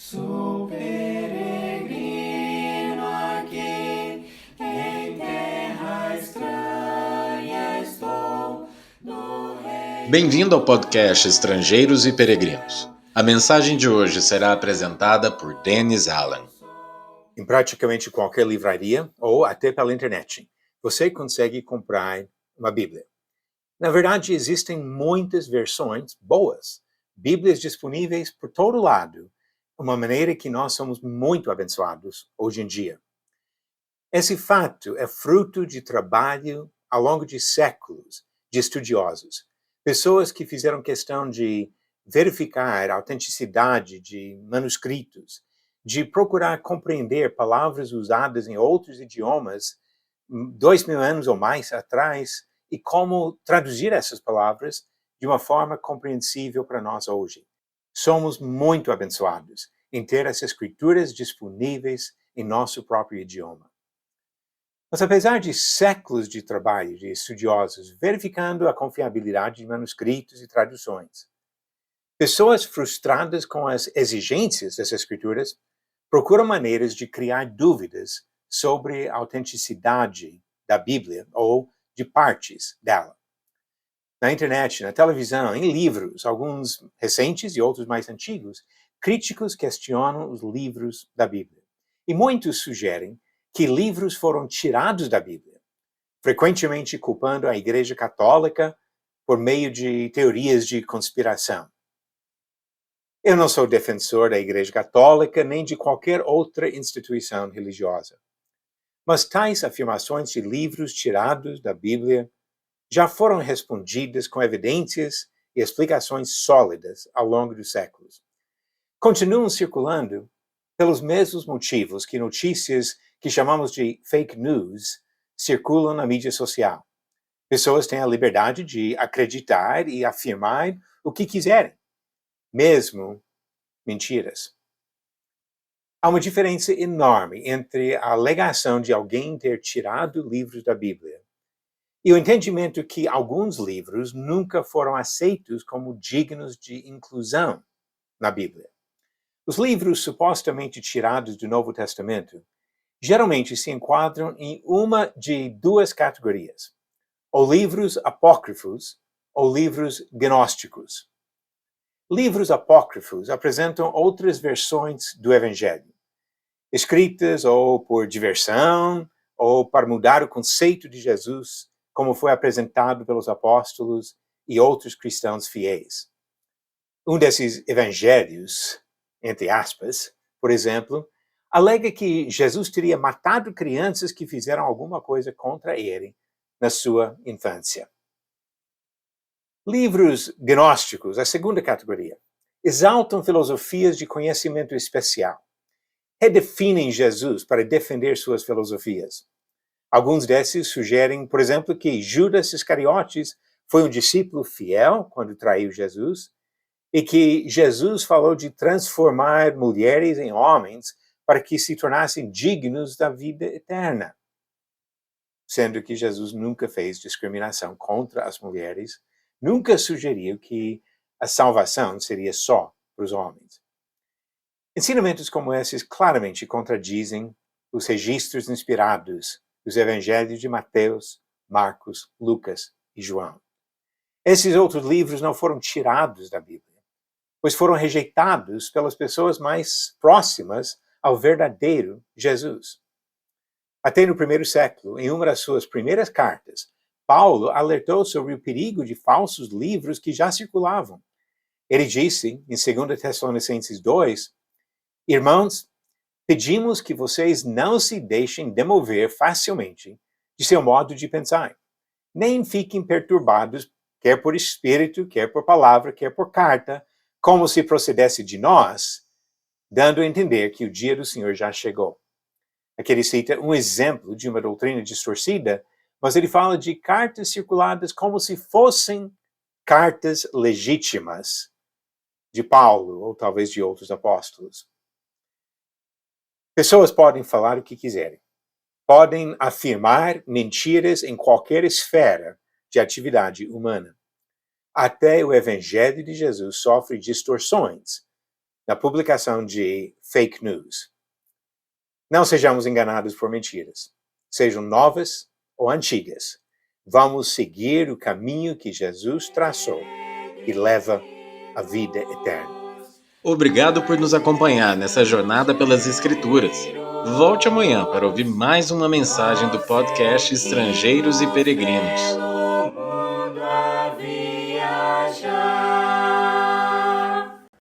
Sou peregrino aqui, em terra estranha estou, no reino. Bem-vindo ao podcast Estrangeiros e Peregrinos. A mensagem de hoje será apresentada por Dennis Allen. Em praticamente qualquer livraria ou até pela internet, você consegue comprar uma Bíblia. Na verdade, existem muitas versões boas, Bíblias disponíveis por todo lado, uma maneira que nós somos muito abençoados hoje em dia. Esse fato é fruto de trabalho ao longo de séculos de estudiosos, pessoas que fizeram questão de verificar a autenticidade de manuscritos, de procurar compreender palavras usadas em outros idiomas 2000 anos ou mais atrás e como traduzir essas palavras de uma forma compreensível para nós hoje. Somos muito abençoados em ter essas escrituras disponíveis em nosso próprio idioma. Mas apesar de séculos de trabalho de estudiosos verificando a confiabilidade de manuscritos e traduções, pessoas frustradas com as exigências dessas escrituras procuram maneiras de criar dúvidas sobre a autenticidade da Bíblia ou de partes dela. Na internet, na televisão, em livros, alguns recentes e outros mais antigos, críticos questionam os livros da Bíblia. E muitos sugerem que livros foram tirados da Bíblia, frequentemente culpando a Igreja Católica por meio de teorias de conspiração. Eu não sou defensor da Igreja Católica nem de qualquer outra instituição religiosa. Mas tais afirmações de livros tirados da Bíblia já foram respondidas com evidências e explicações sólidas ao longo dos séculos. Continuam circulando pelos mesmos motivos que notícias que chamamos de fake news circulam na mídia social. Pessoas têm a liberdade de acreditar e afirmar o que quiserem, mesmo mentiras. Há uma diferença enorme entre a alegação de alguém ter tirado livros da Bíblia e o entendimento que alguns livros nunca foram aceitos como dignos de inclusão na Bíblia. Os livros supostamente tirados do Novo Testamento geralmente se enquadram em uma de duas categorias, ou livros apócrifos ou livros gnósticos. Livros apócrifos apresentam outras versões do Evangelho, escritas ou por diversão, ou para mudar o conceito de Jesus, como foi apresentado pelos apóstolos e outros cristãos fiéis. Um desses evangelhos, entre aspas, por exemplo, alega que Jesus teria matado crianças que fizeram alguma coisa contra ele na sua infância. Livros gnósticos, a segunda categoria, exaltam filosofias de conhecimento especial, redefinem Jesus para defender suas filosofias. Alguns desses sugerem, por exemplo, que Judas Iscariotes foi um discípulo fiel quando traiu Jesus e que Jesus falou de transformar mulheres em homens para que se tornassem dignos da vida eterna, sendo que Jesus nunca fez discriminação contra as mulheres, nunca sugeriu que a salvação seria só para os homens. Ensinamentos como esses claramente contradizem os registros inspirados dos evangelhos de Mateus, Marcos, Lucas e João. Esses outros livros não foram tirados da Bíblia, pois foram rejeitados pelas pessoas mais próximas ao verdadeiro Jesus. Até no primeiro século, em uma das suas primeiras cartas, Paulo alertou sobre o perigo de falsos livros que já circulavam. Ele disse, em 2 Tessalonicenses 2, irmãos, pedimos que vocês não se deixem demover facilmente de seu modo de pensar, nem fiquem perturbados, quer por espírito, quer por palavra, quer por carta, como se procedesse de nós, dando a entender que o dia do Senhor já chegou. Aqui ele cita um exemplo de uma doutrina distorcida, mas ele fala de cartas circuladas como se fossem cartas legítimas de Paulo, ou talvez de outros apóstolos. Pessoas podem falar o que quiserem. Podem afirmar mentiras em qualquer esfera de atividade humana. Até o Evangelho de Jesus sofre distorções na publicação de fake news. Não sejamos enganados por mentiras, sejam novas ou antigas. Vamos seguir o caminho que Jesus traçou e leva à vida eterna. Obrigado por nos acompanhar nessa jornada pelas Escrituras. Volte amanhã para ouvir mais uma mensagem do podcast Estrangeiros e Peregrinos.